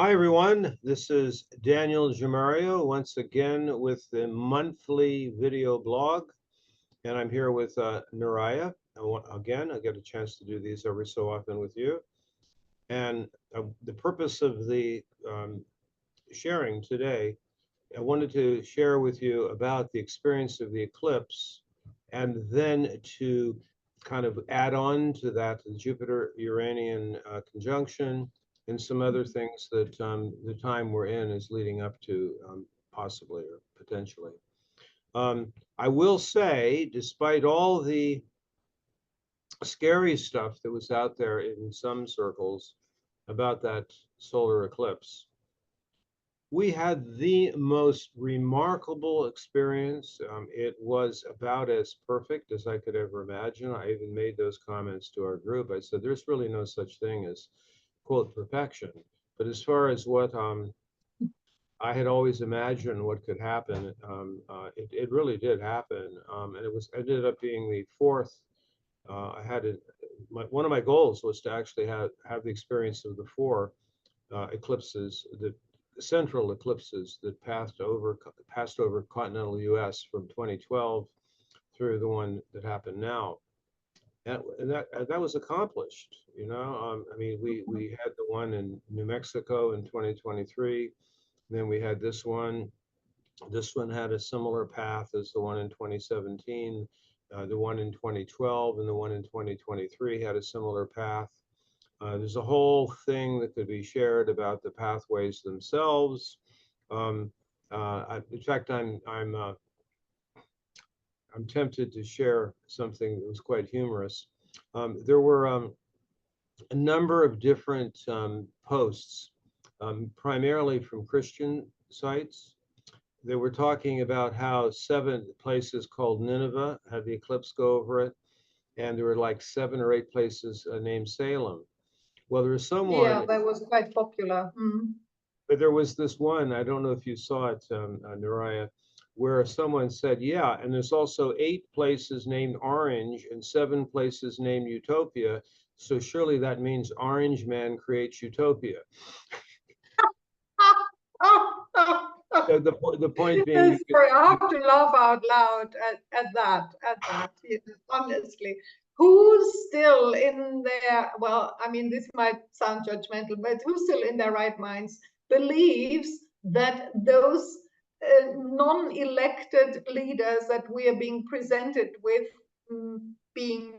Hi, everyone. This is Daniel Giamario once again with the monthly video blog. And I'm here with Naraya. Again, I get a chance to do these every so often with you. And the purpose of the sharing today, I wanted to share with you about the experience of the eclipse and then to kind of add on to that the Jupiter-Uranian conjunction and some other things that the time we're in is leading up to, possibly or potentially. I will say, despite all the scary stuff that was out there in some circles about that solar eclipse, we had the most remarkable experience. It was about as perfect as I could ever imagine. I even made those comments to our group. I said, there's really no such thing as, quote, perfection. But as far as what I had always imagined what could happen, it really did happen. And it ended up being the fourth. One of my goals was to actually have the experience of the four eclipses, the central eclipses that passed over continental U.S. from 2012 through the one that happened now, and that was accomplished. You know, I mean, we had the one in New Mexico in 2023, then we had this one. This one had a similar path as the one in 2017. The one in 2012 and the one in 2023 had a similar path. There's a whole thing that could be shared about the pathways themselves. In fact, I'm tempted to share something that was quite humorous. There were a number of different posts, primarily from Christian sites. They were talking about how 7 places called Nineveh had the eclipse go over it, and there were like 7 or 8 places named Salem. Well, there was someone. Yeah, that was quite popular. But there was this one, I don't know if you saw it, Naraya, where someone said, yeah, and there's also 8 places named Orange and 7 places named Utopia. So surely that means Orange Man creates Utopia. So the point being, sorry, I have to laugh out loud at that. Honestly, who's still in their, well, I mean, this might sound judgmental, but who's still in their right minds believes that those non-elected leaders that we are being presented with, being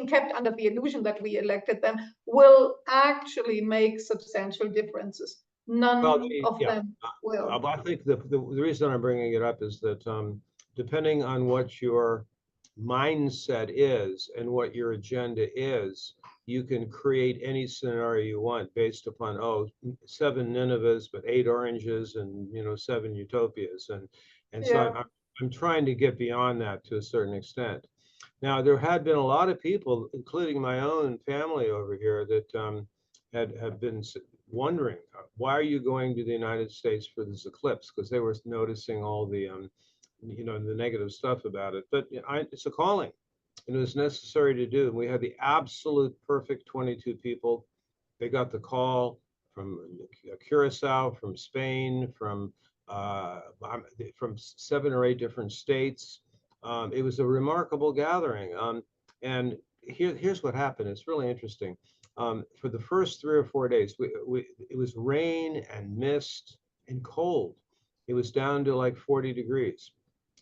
kept under the illusion that we elected them, will actually make substantial differences? None of them will. I think the reason I'm bringing it up is that depending on what your mindset is and what your agenda is, you can create any scenario you want based upon 7 Ninevehs, but 8 oranges, and 7 utopias, and so I'm trying to get beyond that to a certain extent. Now, there had been a lot of people, including my own family over here, that have been wondering, why are you going to the United States for this eclipse? Because they were noticing all the the negative stuff about it. But it's a calling, and it was necessary to do. And we had the absolute perfect 22 people. They got the call from Curacao, from Spain, from 7 or 8 different states. It was a remarkable gathering. And here's what happened. It's really interesting. For the first 3 or 4 days, it was rain and mist and cold. It was down to like 40 degrees.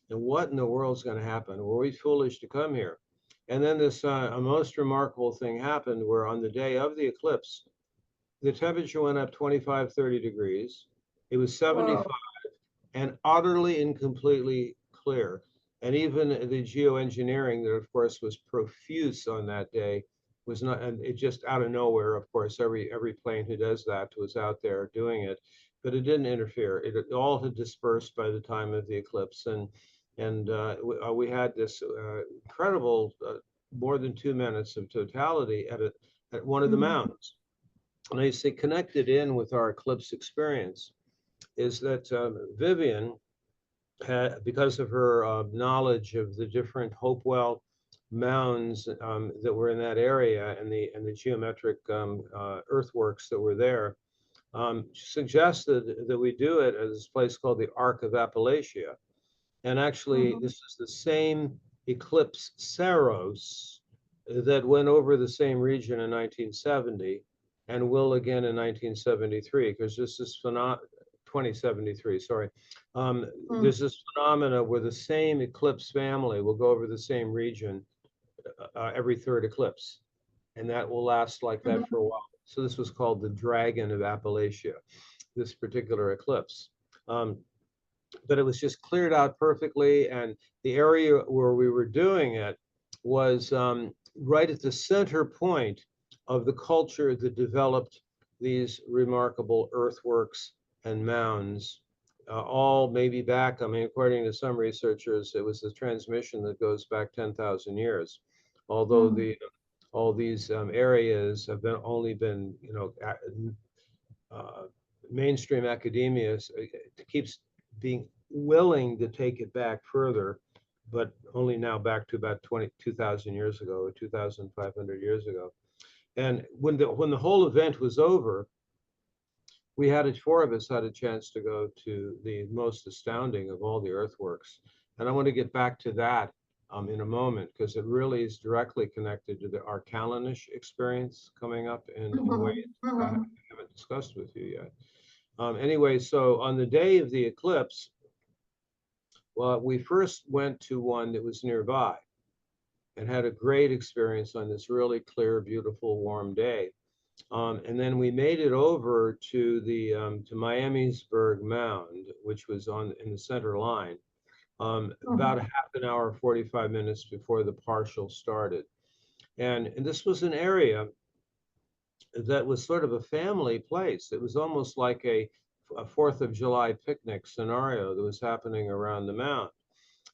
And what in the world's going to happen? Were we foolish to come here? And then this a most remarkable thing happened where on the day of the eclipse, the temperature went up 25, 30 degrees. It was 75 and utterly and completely clear. And even the geoengineering that, of course, was profuse on that day was not, and it just out of nowhere, of course, every plane who does that was out there doing it, but it didn't interfere. It all had dispersed by the time of the eclipse. And we had this incredible more than 2 minutes of totality at one of the mountains. And I say connected in with our eclipse experience is that Vivian had, because of her knowledge of the different Hopewell mounds that were in that area and the geometric earthworks that were there, suggested that we do it at this place called the Arc of Appalachia. And actually, this is the same eclipse Saros that went over the same region in 1970 and will again in 1973, because this is 2073, sorry. There's this phenomena where the same eclipse family will go over the same region every third eclipse, and that will last like that for a while. So this was called the Dragon of Appalachia, this particular eclipse. But it was just cleared out perfectly, and the area where we were doing it was right at the center point of the culture that developed these remarkable earthworks and mounds, all maybe back, I mean, according to some researchers, it was a transmission that goes back 10,000 years, although all these areas have only been, you know, mainstream academia keeps being willing to take it back further, but only now back to about 2,000 years ago, or 2,500 years ago. And when the whole event was over, we had four of us had a chance to go to the most astounding of all the earthworks. And I want to get back to that in a moment, because it really is directly connected to our Kalanish experience coming up in ways I haven't discussed with you yet. Anyway, so on the day of the eclipse, well, we first went to one that was nearby and had a great experience on this really clear, beautiful, warm day. And then we made it over to the to Miamisburg Mound, which was in the center line, about a half an hour, 45 minutes before the partial started. And this was an area that was sort of a family place. It was almost like a 4th of July picnic scenario that was happening around the mound.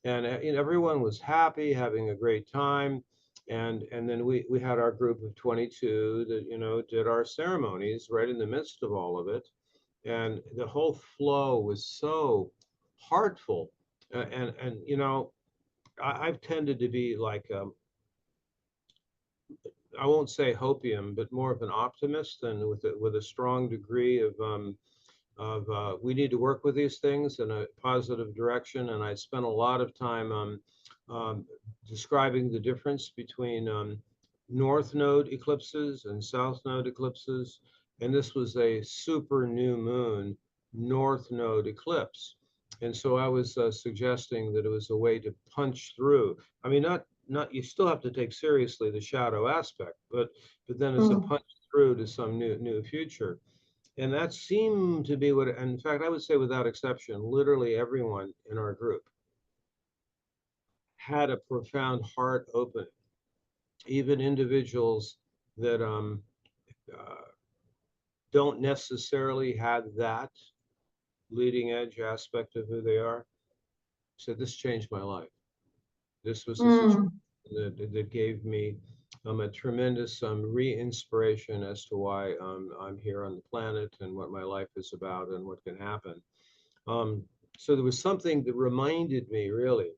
And you know, everyone was happy, having a great time. And then we had our group of 22 that, you know, did our ceremonies right in the midst of all of it. And the whole flow was so heartful. And you know, I've tended to be like, I won't say hopium, but more of an optimist, and with a strong degree of we need to work with these things in a positive direction. And I spent a lot of time describing the difference between north node eclipses and south node eclipses. And this was a super new moon north node eclipse. And so I was suggesting that it was a way to punch through. I mean, not you still have to take seriously the shadow aspect, but then it's a punch through to some new future. And that seemed to be what, in fact, I would say without exception, literally everyone in our group had a profound heart opening. Even individuals that don't necessarily have that leading edge aspect of who they are said, this changed my life. This was a situation that gave me a tremendous re-inspiration as to why I'm here on the planet and what my life is about and what can happen. So there was something that reminded me really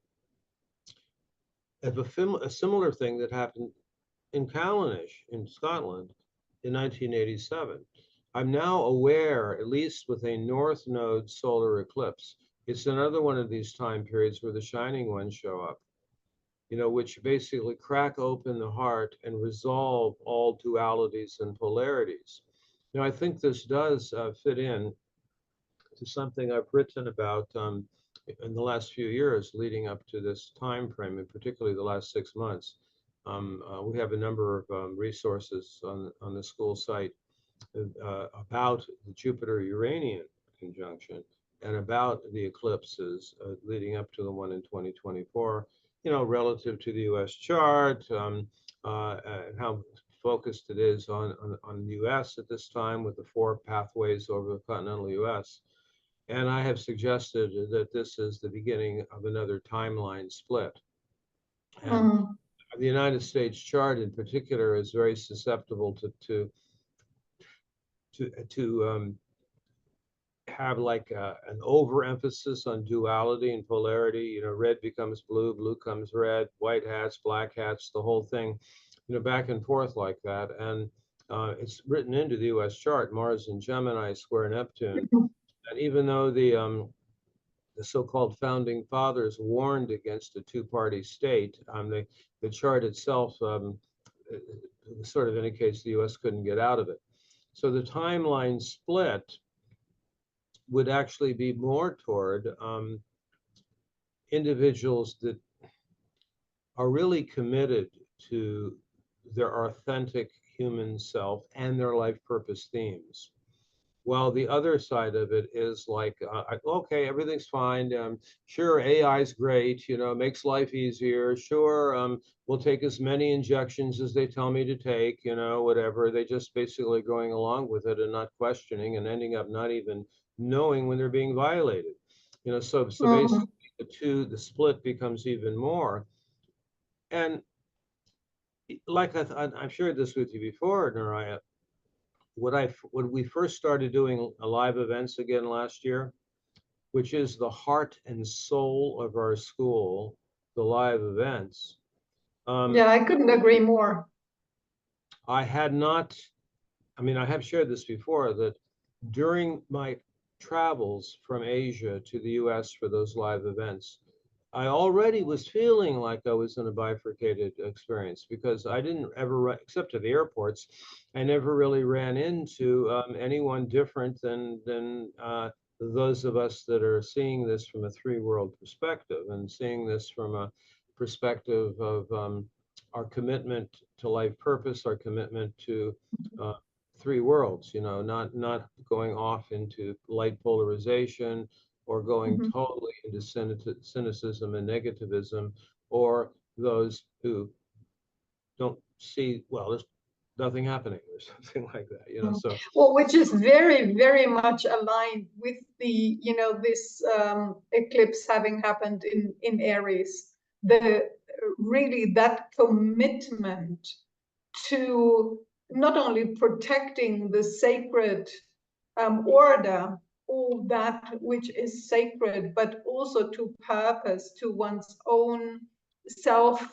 of a similar thing that happened in Callanish in Scotland in 1987. I'm now aware, at least with a north node solar eclipse, it's another one of these time periods where the shining ones show up, you know, which basically crack open the heart and resolve all dualities and polarities. Now, I think this does fit in to something I've written about in the last few years leading up to this time frame, and particularly the last 6 months. We have a number of resources on the school site about the Jupiter-Uranian conjunction and about the eclipses leading up to the one in 2024, you know, relative to the US chart, and how focused it is on the US at this time with the 4 pathways over the continental US. And I have suggested that this is the beginning of another timeline split. And the United States chart in particular is very susceptible to have like an overemphasis on duality and polarity. You know, red becomes blue, blue comes red, white hats, black hats, the whole thing, you know, back and forth like that. And It's written into the U.S. chart, Mars in Gemini square Neptune. And even though the so-called founding fathers warned against a two-party state, the chart itself sort of indicates the U.S. couldn't get out of it. So the timeline split would actually be more toward individuals that are really committed to their authentic human self and their life purpose themes. While the other side of it is like, okay, everything's fine. Sure, AI is great, you know, makes life easier. Sure, we'll take as many injections as they tell me to take, you know, whatever. They just basically going along with it and not questioning and ending up not even knowing when they're being violated. You know, so basically the split becomes even more. And like I've shared this with you before, Naraya, when we first started doing live events again last year, which is the heart and soul of our school, the live events. Yeah, I couldn't agree more. I had not, I mean, I have shared this before that during my travels from Asia to the US for those live events, I already was feeling like I was in a bifurcated experience because I didn't ever, except at the airports, I never really ran into anyone different than those of us that are seeing this from a three-world perspective and seeing this from a perspective of our commitment to life purpose, our commitment to uh, three worlds, you know, not going off into light polarization or going totally into cynicism and negativism, or those who don't see, well, there's nothing happening or something like that, you know. So, well, which is very, very much aligned with the, you know, this eclipse having happened in Aries. The really that commitment to not only protecting the sacred order, all that which is sacred, but also to purpose, to one's own self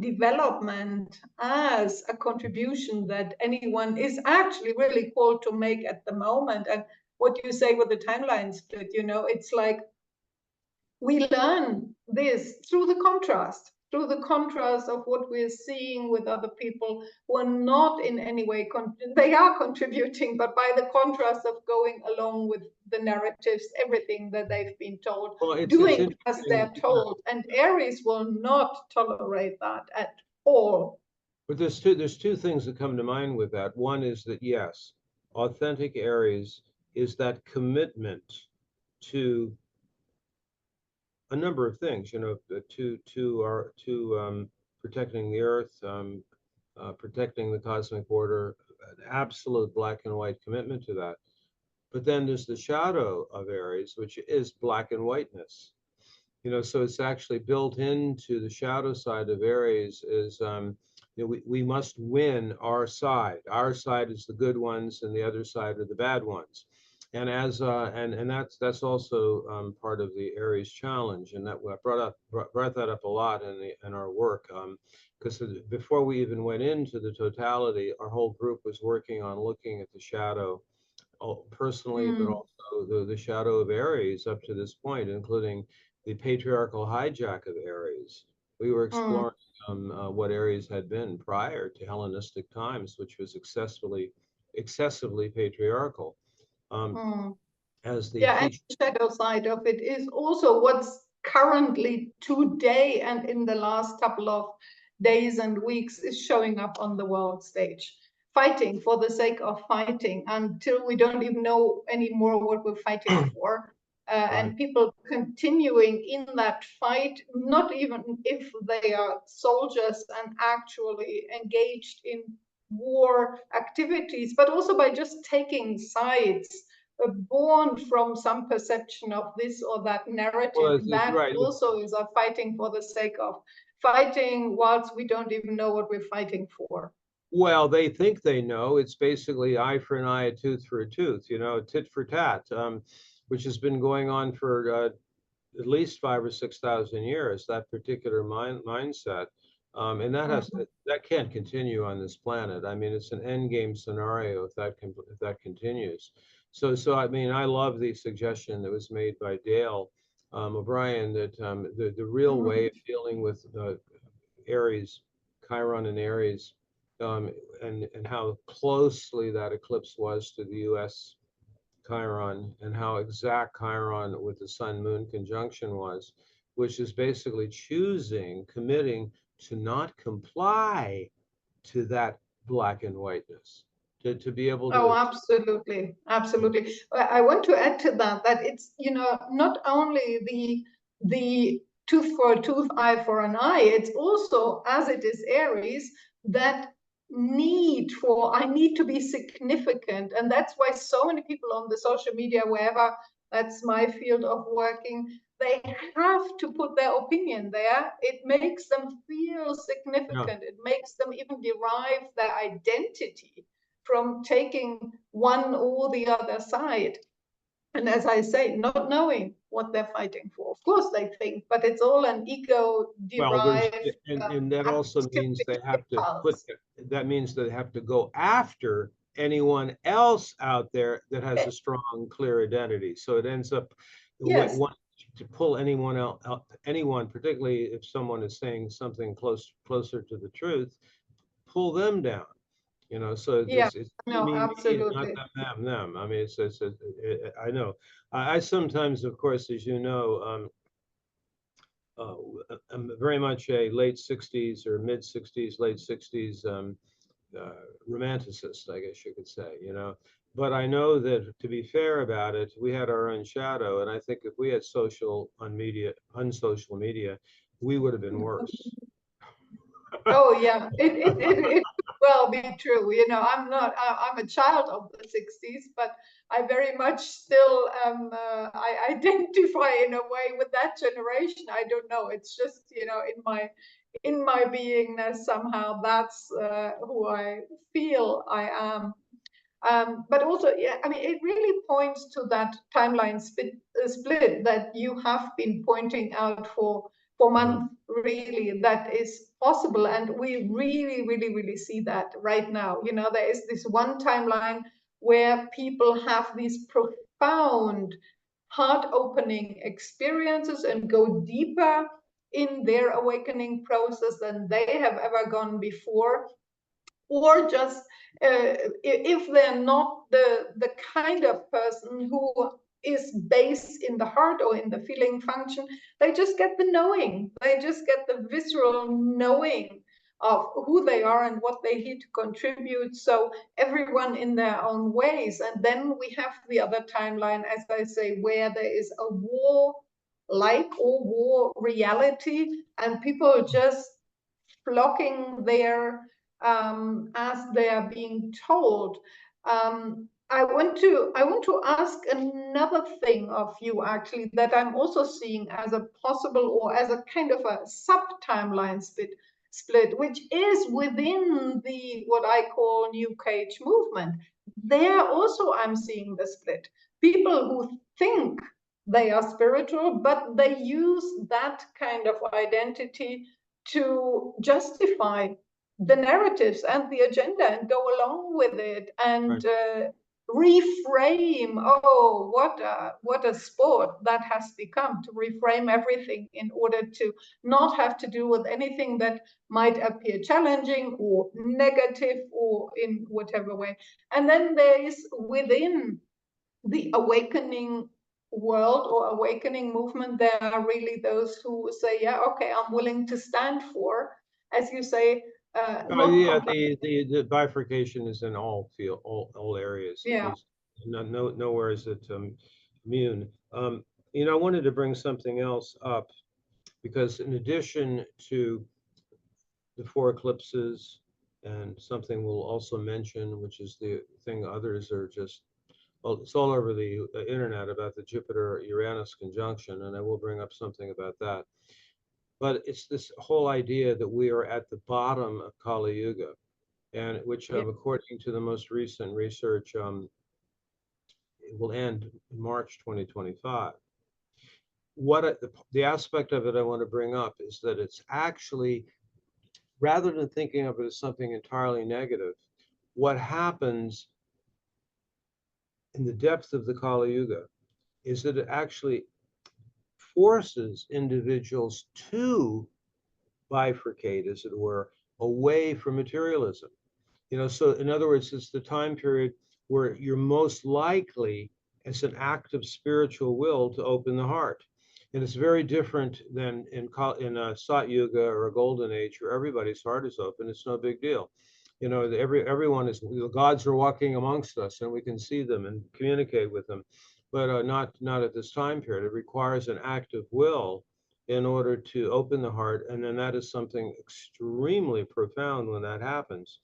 development as a contribution that anyone is actually really called to make at the moment. And what you say with the timeline split, you know, it's like we learn this through the contrast of what we're seeing with other people who are not in any way, they are contributing, but by the contrast of going along with the narratives, everything that they've been told, well, it's doing as interesting, they're told. And Aries will not tolerate that at all. but there's two things that come to mind with that. One is that yes, authentic Aries is that commitment to a number of things, you know, to protecting the earth, protecting the cosmic order, an absolute black and white commitment to that. But then there's the shadow of Aries, which is black and whiteness. You know, so it's actually built into the shadow side of Aries is, you know, we must win our side. Our side is the good ones and the other side are the bad ones. And and that's also part of the Aries challenge, and that I brought that up a lot in our work, because before we even went into the totality, our whole group was working on looking at the shadow personally, but also the shadow of Aries up to this point, including the patriarchal hijack of Aries. We were exploring what Aries had been prior to Hellenistic times, which was excessively patriarchal. As the Yeah, and teacher, the shadow side of it is also what's currently today and in the last couple of days and weeks is showing up on the world stage. Fighting for the sake of fighting until we don't even know anymore what we're fighting for. right? And people continuing in that fight, not even if they are soldiers and actually engaged in war activities, but also by just taking sides born from some perception of this or that Well, narrative. it's That right. also is a fighting for the sake of fighting, whilst we don't even know what we're fighting for. Well, they think they know. It's basically eye for an eye, a tooth for a tooth, you know, tit for tat, which has been going on for at least 5 or 6,000 years, that particular mindset. And that can't continue on this planet. I mean, it's an end game scenario if that continues. So I mean, I love the suggestion that was made by Dale O'Brien that the real way of dealing with Aries, Chiron and Aries, and how closely that eclipse was to the U.S. Chiron, and how exact Chiron with the Sun-Moon conjunction was, which is basically committing to not comply to that black and whiteness, to be able Oh, to. absolutely, absolutely. I want to add to that it's, not only the tooth for a tooth, eye for an eye, it's also, as it is Aries, that need for, I need to be significant. And that's why so many people on the social media, wherever, that's my field of working, they have to put their opinion there. It makes them feel significant. It makes them even derive their identity from taking one or the other side. And as I say, not knowing what they're fighting for. Of course they think, but it's all an ego Well, derived and that also means they have to that means they have to go after anyone else out there that has a strong, clear identity. So it ends up yes. to pull anyone out, anyone, particularly if someone is saying something closer to the truth, pull them down. So it's No, me, not absolutely. them. I mean, I know. I sometimes, of course, as you know, I'm very much a late 60s or mid 60s, late 60s romanticist, I guess you could say, But I know that to be fair about it, we had our own shadow. And I think if we had unsocial media, we would have been worse. Oh yeah, it could well be true. I'm a child of the 60s, but I very much still am, I identify in a way with that generation. I don't know. It's just, in my beingness, somehow that's who I feel I am. But also, yeah, I mean, it really points to that timeline split that you have been pointing out for months, really, that is possible. And we really, really, really see that right now. There is this one timeline where people have these profound, heart-opening experiences and go deeper in their awakening process than they have ever gone before, or just if they're not the kind of person who is based in the heart or in the feeling function, they just get the knowing, they just get the visceral knowing of who they are and what they need to contribute. So everyone in their own ways. And then we have the other timeline, as I say, where there is a war like or war reality, and people just flocking there as they are being told. I want to ask another thing of you, actually, that I'm also seeing as a possible, or as a kind of a sub-timeline split, which is within the what I call New Age movement. There also I'm seeing the split. People who think they are spiritual, but they use that kind of identity to justify the narratives and the agenda and go along with it and reframe. Oh, what a sport that has become, to reframe everything in order to not have to do with anything that might appear challenging or negative or in whatever way. And then there is, within the awakening world or awakening movement, there are really those who say, yeah, okay, I'm willing to stand for, as you say, not Yeah, comply. the bifurcation is in all areas. Yeah. There's nowhere is it immune. I wanted to bring something else up, because in addition to the four eclipses, and something we'll also mention, which is the thing others are just, well, it's all over the internet about the Jupiter-Uranus conjunction, and I will bring up something about that. But it's this whole idea that we are at the bottom of Kali Yuga, and which, Yeah. according to the most recent research, it will end in March 2025. The aspect of it I want to bring up is that it's actually rather than thinking of it as something entirely negative, what happens in the depth of the Kali Yuga is that it actually forces individuals to bifurcate, as it were, away from materialism. So in other words, it's the time period where you're most likely, as an act of spiritual will, to open the heart. And it's very different than in a Sat Yuga or a Golden Age where everybody's heart is open. It's no big deal. Everyone is, the gods are walking amongst us and we can see them and communicate with them, but not at this time period. It requires an act of will in order to open the heart, and then that is something extremely profound when that happens.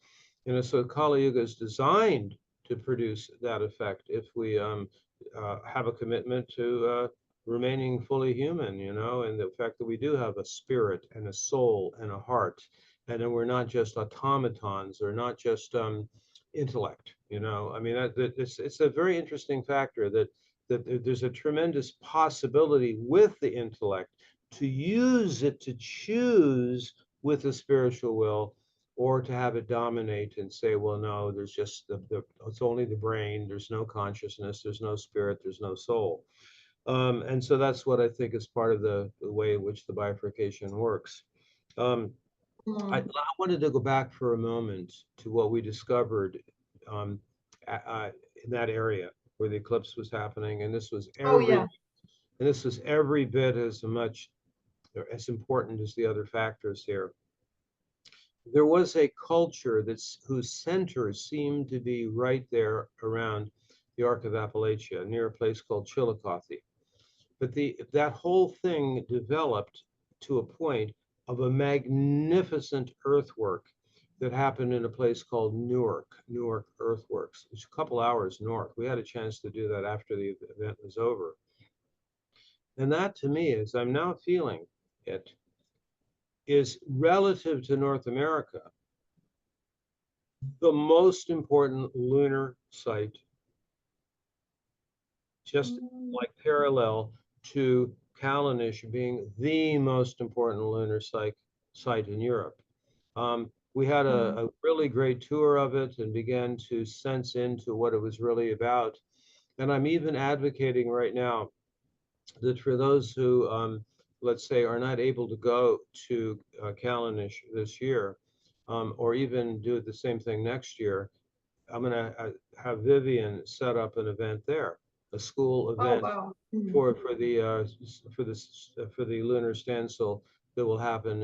So Kali Yuga is designed to produce that effect if we have a commitment to remaining fully human, and the fact that we do have a spirit and a soul and a heart, and then we're not just automatons or not just intellect. I mean, it's a very interesting factor that there's a tremendous possibility with the intellect to use it to choose with the spiritual will, or to have it dominate and say, well, no, there's just it's only the brain, there's no consciousness, there's no spirit, there's no soul. And so that's what I think is part of the way in which the bifurcation works. I wanted to go back for a moment to what we discovered um, in that area where the eclipse was happening, and Oh, yeah. this was every bit as much or as important as the other factors here. There was a culture whose center seemed to be right there around the Arc of Appalachia, near a place called Chillicothe. But that whole thing developed to a point of a magnificent earthwork that happened in a place called Newark Earthworks, which is a couple hours north. We had a chance to do that after the event was over. And that, to me, as I'm now feeling it, is relative to North America, the most important lunar site, just like parallel to Callanish being the most important lunar site in Europe. We had a really great tour of it and began to sense into what it was really about. And I'm even advocating right now that for those who, let's say, are not able to go to Callanish this year, or even do the same thing next year, I'm going to have Vivian set up an event there, a school Oh, event wow. for the lunar standstill that will happen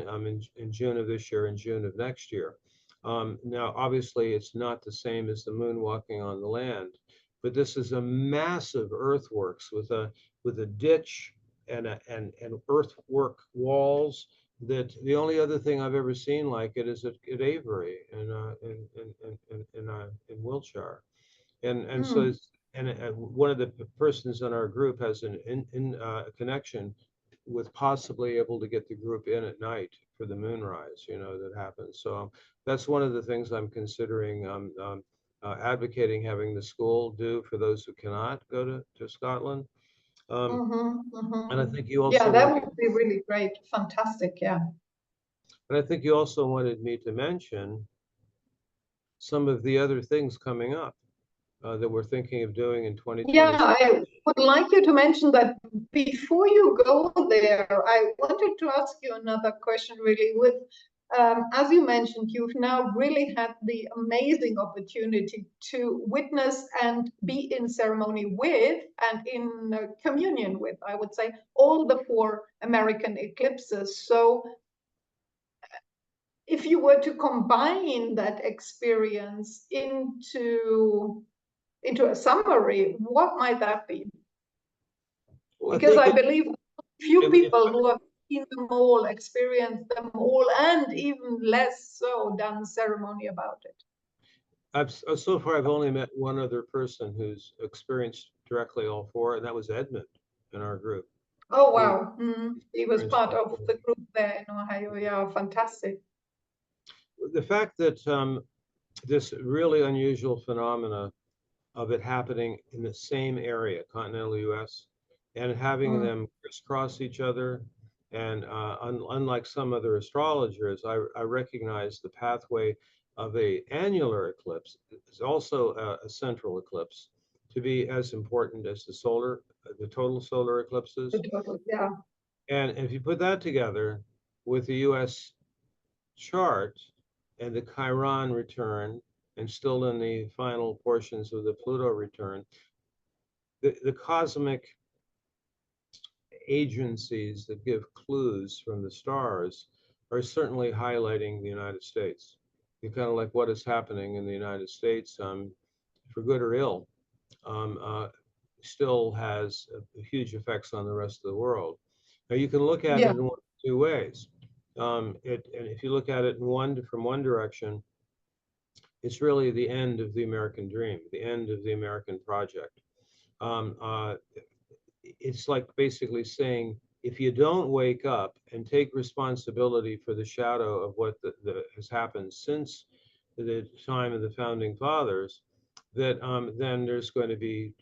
in June of this year and June of next year. Now, obviously, it's not the same as the moon walking on the land, but this is a massive earthworks with a ditch and earthwork walls. That the only other thing I've ever seen like it is at Avery in Wiltshire. And so one of the persons in our group has a connection with possibly able to get the group in at night for the moonrise, that happens. So that's one of the things I'm considering advocating having the school do for those who cannot go to Scotland. And I think you Yeah, also that wanted, would be really great. Fantastic. Yeah. and I think you also wanted me to mention some of the other things coming up that we're thinking of doing in Yeah, 2020. I would like you to mention that before you go there, I wanted to ask you another question really with, as you mentioned, you've now really had the amazing opportunity to witness and be in ceremony with and in communion with, I would say, all the 4 American eclipses. So if you were to combine that experience into a summary, what might that be? Well, I Because think I believe few if people who have seen them all, experienced them all, and even less so done ceremony about it. so far I've only met one other person who's experienced directly all 4, and that was Edmund in our group. Oh, He wow. He was experienced part all of 4. the group there in Ohio. Yeah, fantastic. The fact that this really unusual phenomena of it happening in the same area, continental U.S., and having Mm. them crisscross each other And unlike some other astrologers, I recognize the pathway of a annular eclipse is also a central eclipse to be as important as the total solar eclipses. Yeah. And if you put that together with the U.S. chart and the Chiron return, and still in the final portions of the Pluto return, the cosmic agencies that give clues from the stars are certainly highlighting the United States. You kind of like what is happening in the United States, for good or ill, um, uh, still has huge effects on the rest of the world. Now you can look at it Yeah. in one of two ways. And if you look at it from one direction, it's really the end of the American dream, the end of the American project. Um, uh, it's like basically saying, if you don't wake up and take responsibility for the shadow of what has happened since the time of the founding fathers, that then there's going to be,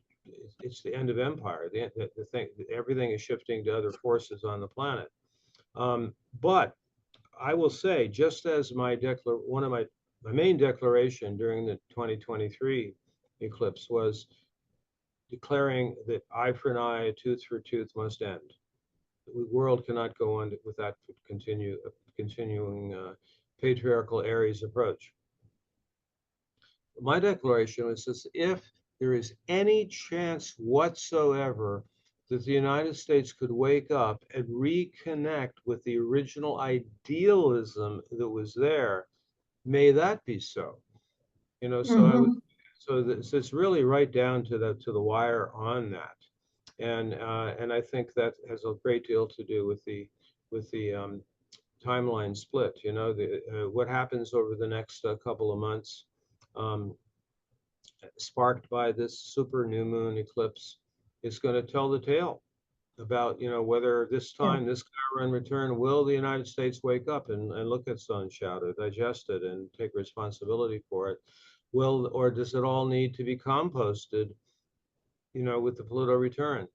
it's the end of empire. The thing, everything is shifting to other forces on the planet. But I will say, just as one of my main declaration during the 2023 eclipse was declaring that eye for an eye, tooth for tooth must end. The world cannot go on with that continuing patriarchal Aries approach. My declaration was this: if there is any chance whatsoever that the United States could wake up and reconnect with the original idealism that was there, may that be so. You know, so I would, Mm-hmm. so it's really right down to the wire on that. And I think that has a great deal to do with the timeline split. You know, what happens over the next couple of months, um, sparked by this super new moon eclipse, is going to tell the tale about, you know, whether this Yeah. time, this Chiron return, will the United States wake up and look at sun shadow, digest it, and take responsibility for it? Will, or does it all need to be composted, you know, with the Pluto return?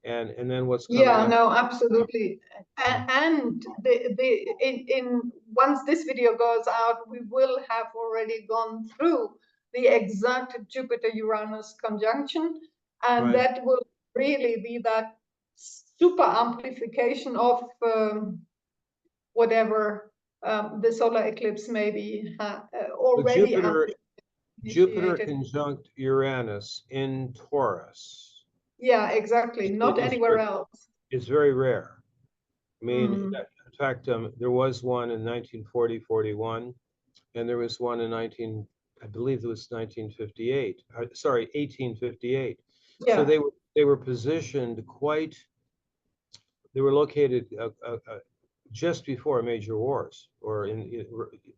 And then what's coming Yeah, up? no, absolutely. And in once this video goes out, we will have already gone through the exact Jupiter-Uranus conjunction, and Right. that will really be that super amplification of whatever the solar eclipse maybe But already Jupiter initiated. conjunct Uranus in Taurus Yeah, exactly. Not is anywhere else. very rare. I mean, Mm. in fact, there was one in 1940-41, and there was one in I believe it was 1958. Sorry, 1858. So Yeah. they were positioned quite. They were located just before major wars, or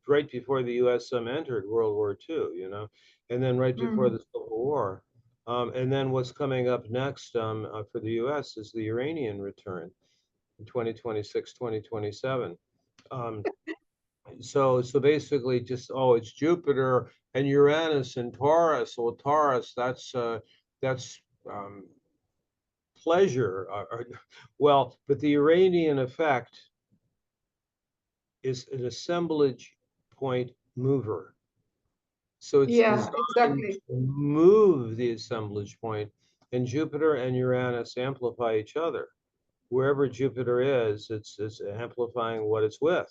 right before the U.S. Entered World War II, you know, and then right before Mm. the Civil War. And then what's coming up next for the U.S. is the Iranian return in 2026, 2027. Um, so basically, just it's Jupiter and Uranus and Taurus. Well, Taurus, that's pleasure. Well, but the Uranian effect is an assemblage point mover. So it's Yeah, designed exactly. to move the assemblage point, and Jupiter and Uranus amplify each other. Wherever Jupiter is, it's amplifying what it's with.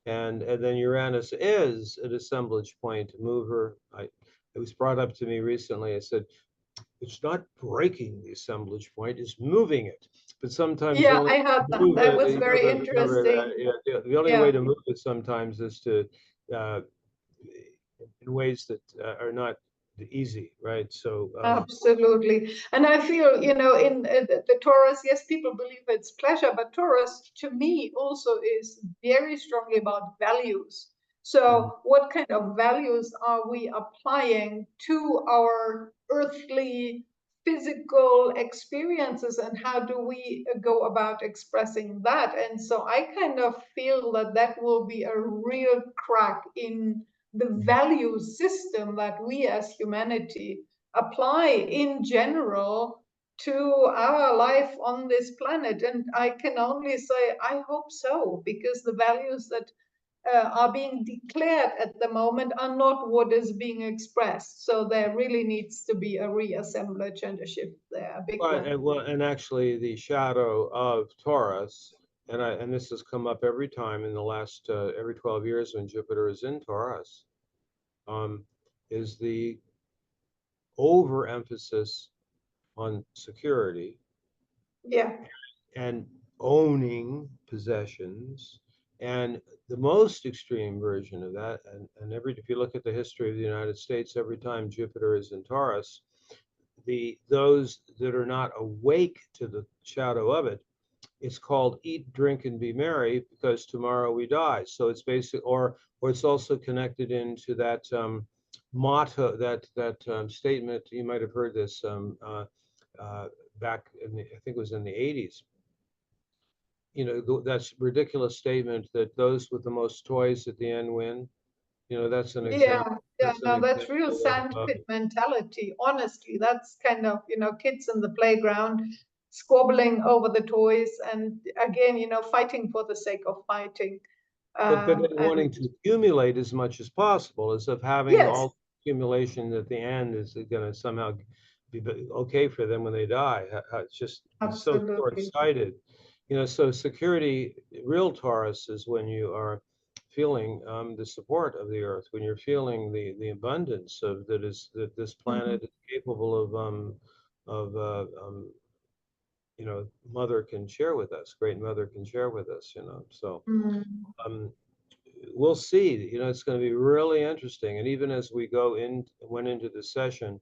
And then Uranus is an assemblage point mover. It was brought up to me recently. I said, it's not breaking the assemblage point, it's moving it. But sometimes the Yeah, only I had that. move That it, was very interesting. the only way Yeah, to move it sometimes is to uh, in ways that are not easy, right? So absolutely. And I feel, in the Taurus, yes, people believe it's pleasure, but Taurus to me also is very strongly about values. mm, So, what kind of values are we applying to our earthly, physical experiences, and how do we go about expressing that? And so, I kind of feel that that will be a real crack in the value system that we as humanity apply in general to our life on this planet. And I can only say, I hope so, because the values that are being declared at the moment are not what is being expressed. So there really needs to be a reassemblage and a shift there, a big one. And actually, the shadow of Taurus, and this has come up every time in the last every 12 years when Jupiter is in Taurus, um, is the overemphasis on security Yeah. and owning possessions. And the most extreme version of that, and if you look at the history of the United States, every time Jupiter is in Taurus, those that are not awake to the shadow of it, it's called eat, drink, and be merry because tomorrow we die. So it's basic, or it's also connected into that motto, that statement. You might have heard this back in I think it was in the 80s. You know, that's ridiculous statement that those with the most toys at the end win. You know, that's an Yeah, example. yeah, That's an no, that's real example sandpit mentality. Honestly, that's kind of, kids in the playground squabbling over the toys and again, fighting for the sake of fighting. but then And wanting to accumulate as much as possible, as of having yes, all accumulation at the end is going to somehow be okay for them when they die. It's just it's so absolutely. short-sighted, you know. So security, real Taurus is when you are feeling the support of the earth, when you're feeling the abundance of that this Mhm. planet is capable of you know, mother can share with us, great mother can share with us, you know. So Mm. um, we'll see. You know, it's going to be really interesting. And even as we went into the session,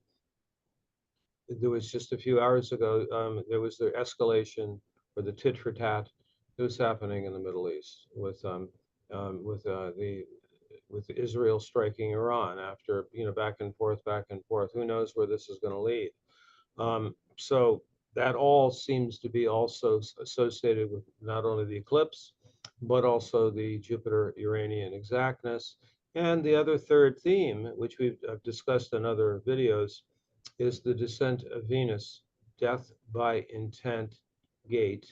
there was just a few hours ago, there was the escalation or the tit for tat that was happening in the Middle East the with Israel striking Iran after, you know, back and forth, back and forth. Who knows where this is going to lead? So that all seems to be also associated with not only the eclipse, but also the Jupiter-Uranian exactness. And the other third theme, which we've discussed in other videos, is the descent of Venus, death by intent gate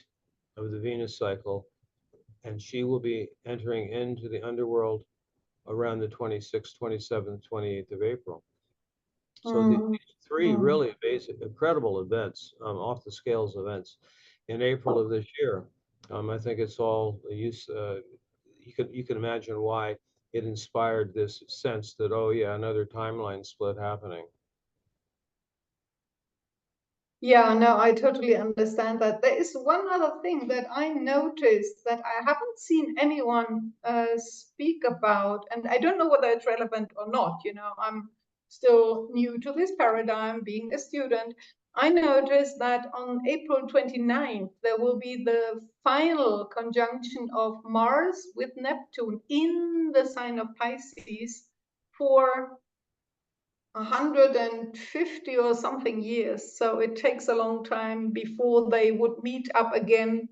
of the Venus cycle. And she will be entering into the underworld around the 26th, 27th, 28th of April. So Mm. these three Mm. really basic, incredible events, off the scales events in April of this year. I think it's all use. You can imagine why it inspired this sense that, oh yeah, another timeline split happening. Yeah, no, I totally understand that. There is one other thing that I noticed that I haven't seen anyone speak about, and I don't know whether it's relevant or not. I'm still new to this paradigm, being a student. I noticed that on April 29th, there will be the final conjunction of Mars with Neptune in the sign of Pisces for 150 or something years. So it takes a long time before they would meet up again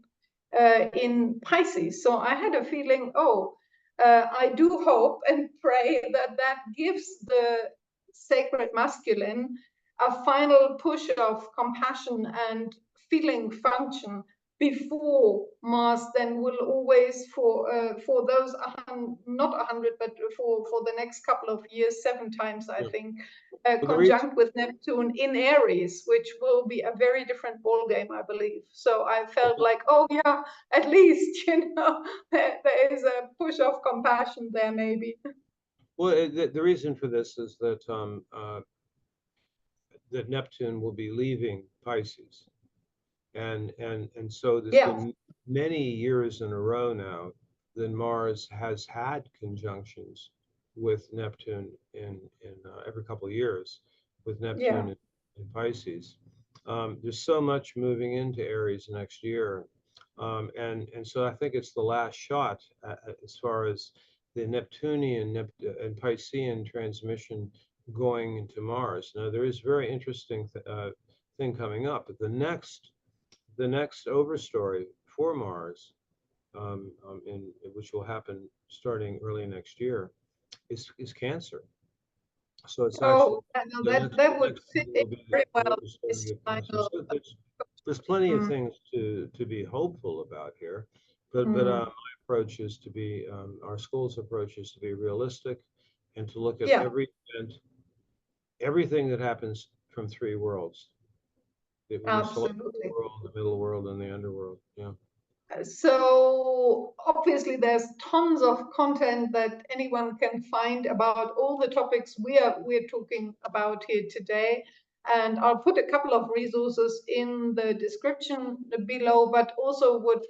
in Pisces. So I had a feeling, I do hope and pray that that gives the sacred masculine a final push of compassion and feeling function before Mars then will always for those not 100 but for the next couple of years 7 times I Yeah. think Well, the reason, conjunct with Neptune in Aries, which will be a very different ball game, I believe. So I felt like, oh yeah, at least there is a push of compassion there, maybe. well, the reason for this is that Neptune will be leaving Pisces. And so there's Yeah, been many years in a row now that Mars has had conjunctions with Neptune in every couple of years with yeah. Neptune in Pisces. There's so much moving into Aries next year, and so I think it's the last shot as far as the Neptunian and Piscean transmission going into Mars. Now there is very interesting thing coming up. The next overstory for Mars, which will happen starting early next year, is Cancer. So it's actually Oh, I know the that would next fit one in will be very well the with solar this eclipse. final. So there's plenty of Mm, things to be hopeful about here, but mm. my approach is to be our school's approach is to be realistic and to look at Yeah, every event, everything that happens from three worlds. The celestial absolutely. world, the middle world, and the underworld. Yeah. So obviously there's tons of content that anyone can find about all the topics we're talking about here today. And I'll put a couple of resources in the description below, but also would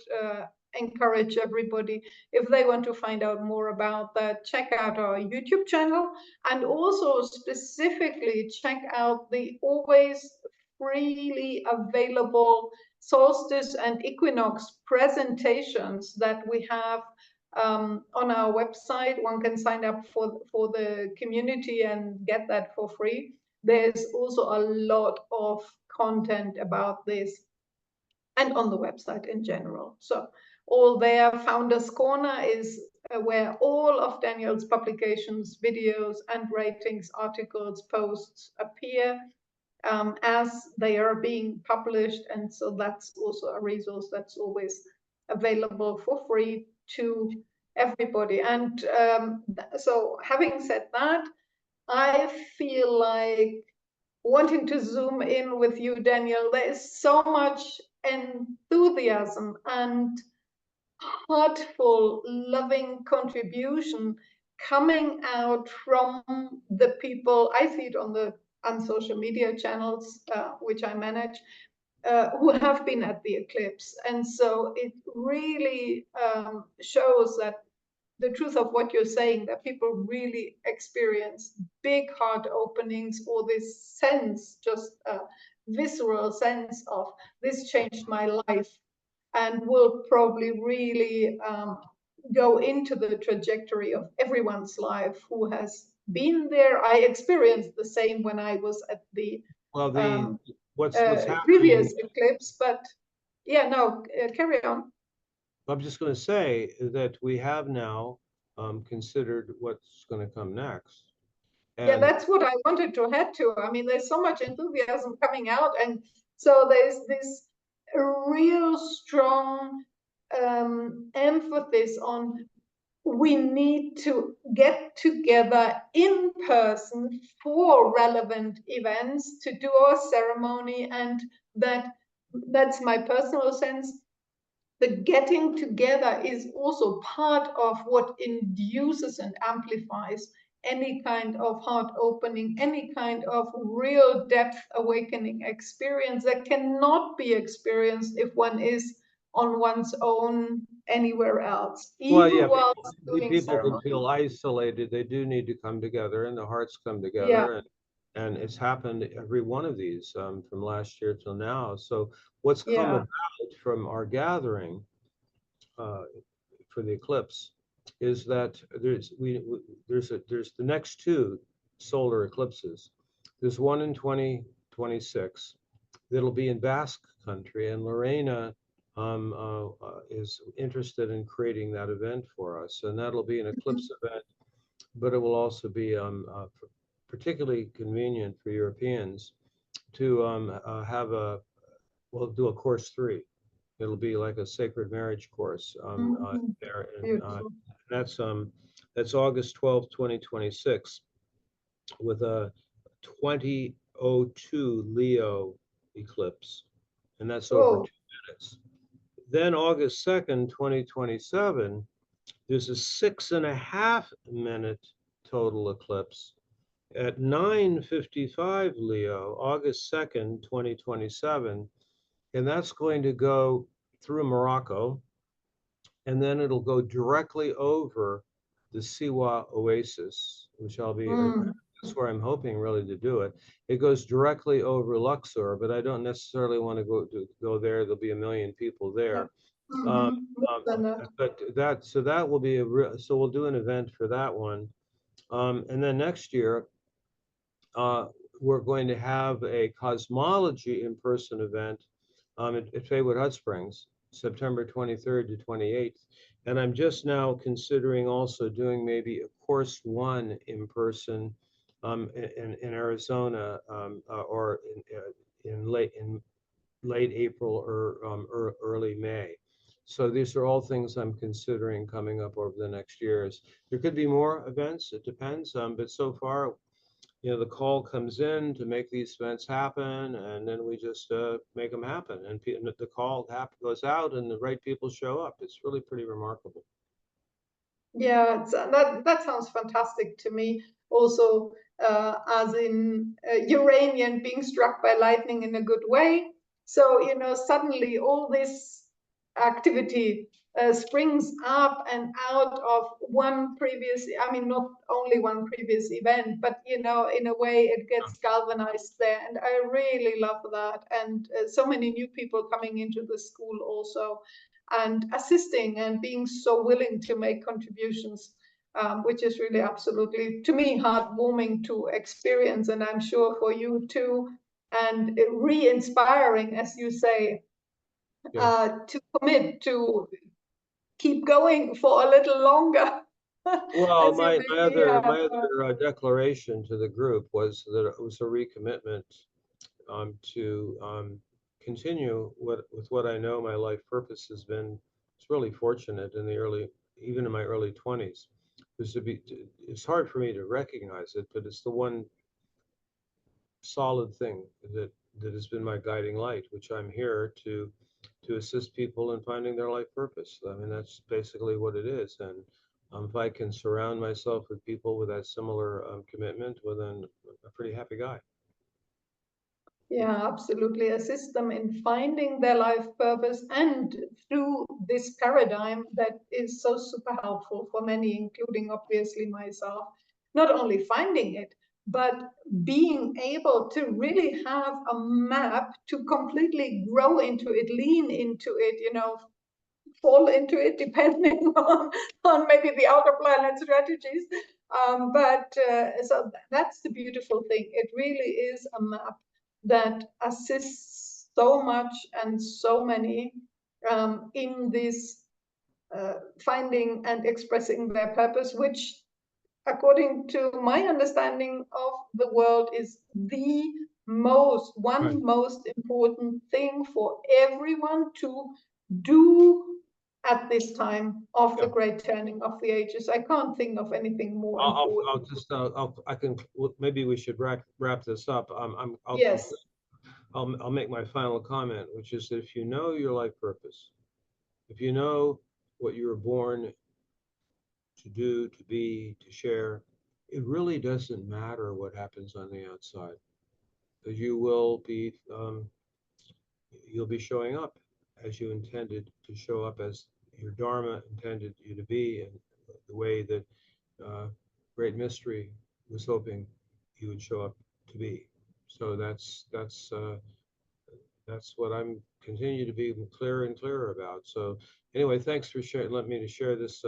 encourage everybody, if they want to find out more about that, check out our YouTube channel, and also specifically check out the always freely available solstice and equinox presentations that we have on our website. One can sign up for the community and get that for free. There's also a lot of content about this and on the website in general. So all there, Founders Corner is where all of Daniel's publications, videos, and ratings, articles, posts appear as they are being published. And so that's also a resource that's always available for free to everybody. And so having said that, I feel like wanting to zoom in with you, Daniel. There is so much enthusiasm and heartful, loving contribution coming out from the people. I see it on social media channels, which I manage, who have been at the eclipse. And so it really shows that the truth of what you're saying, that people really experience big heart openings, or this sense, just a visceral sense of, this changed my life, and will probably really go into the trajectory of everyone's life who has been there. I experienced the same when I was at the Well, um, what's happening. previous eclipse, but yeah, no, carry on. I'm just going to say that we have now considered what's going to come next. Yeah, And that's what I wanted to head to. I mean, there's so much enthusiasm coming out, and so there's this real strong emphasis on, we need to get together in person for relevant events to do our ceremony. And that's my personal sense. The getting together is also part of what induces and amplifies any kind of heart opening, any kind of real depth awakening experience that cannot be experienced if one is on one's own anywhere else, well, even yeah, while doing people can ceremony. feel isolated. They do need to come together, and the hearts come Yeah, together, and it's happened every one of these from last year till now. So what's come yeah. about from our gathering uh, for the eclipse is that there's the next two solar eclipses. There's one in 2026 that'll be in Basque Country, and Lorena is interested in creating that event for us, and that'll be an eclipse event, but it will also be particularly convenient for Europeans to have we'll do a course 3. It'll be like a sacred marriage course Mhm. there, and Beautiful. that's August 12th, 2026, with a 2002 Leo eclipse, and that's over Oh, 2 minutes. Then August 2nd, 2027, there's a 6.5 minute total eclipse at 9:55 Leo, August 2nd, 2027, and that's going to go through Morocco, and then it'll go directly over the Siwa Oasis, which mm, that's where I'm hoping really to do it. It goes directly over Luxor, but I don't necessarily want to go there. There'll be a million people yeah. there. Um, Mm-hmm. Than that. but that will be so we'll do an event for that one. And then next year, uh, we're going to have a cosmology in-person event at Faywood Hot Springs, September 23rd to 28th. And I'm just now considering also doing maybe a course 1 in person in Arizona, or in late April or early May. So these are all things I'm considering coming up over the next years. There could be more events, it depends, but so far, the call comes in to make these events happen, and then we just make them happen. And the call goes out, and the right people show up. It's really pretty remarkable. Yeah, that sounds fantastic to me. Also, as in Uranian being struck by lightning in a good way. So, suddenly all this activity springs up and out of one previous, I mean, not only one previous event, but, in a way it gets galvanized there. And I really love that. And so many new people coming into the school also, and assisting and being so willing to make contributions, which is really absolutely, to me, heartwarming to experience, and I'm sure for you too, and re-inspiring, as you say, to commit to keep going for a little longer. Well, As you my maybe have. other declaration to the group was that it was a recommitment to continue with what I know my life purpose has been. It's really fortunate in even in my early 20s, was it's hard for me to recognize it, but it's the one solid thing that has been my guiding light, which I'm here to assist people in finding their life purpose. I mean, that's basically what it is. And if I can surround myself with people with that similar commitment, well, then I'm a pretty happy guy. Yeah, absolutely. Assist them in finding their life purpose, and through this paradigm that is so super helpful for many, including obviously myself, not only finding it, but being able to really have a map to completely grow into it, lean into it, fall into it, depending on maybe the outer planet strategies. But so that's the beautiful thing. It really is a map that assists so much and so many in this finding and expressing their purpose, which, according to my understanding of the world, is the most important thing for everyone to do at this time of the great turning of the ages. I can't think of anything more I'll important. just I can, maybe we should wrap this up. Yes. I'll make my final comment, which is that if you know your life purpose, if you know what you were born to do, to be, to share, it really doesn't matter what happens on the outside. Because you'll be showing up as you intended to show up, as your Dharma intended you to be, and the way that Great Mystery was hoping you would show up to be. So that's what I'm continue to be clearer and clearer about. So anyway, thanks for letting me to share this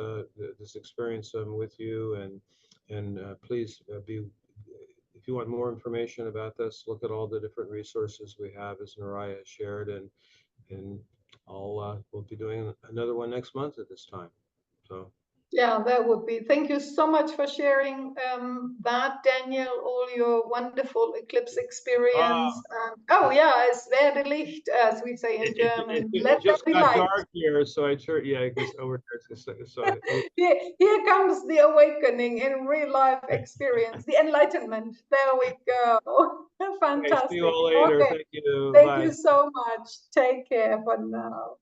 this experience with you, and please if you want more information about this, look at all the different resources we have, as Naraya shared, and we'll be doing another one next month at this time. So. Yeah, that would be. Thank you so much for sharing that, Daniel, all your wonderful eclipse experience. Oh, yeah, es werde Licht, as we say in German. It Let there just be got light. dark here, so I turned, yeah, because over there, so Here comes the awakening in real life experience, the enlightenment. There we go. okay, see you Fantastic. all later. Okay, Thank you. thank Bye. you so much. Take care for now.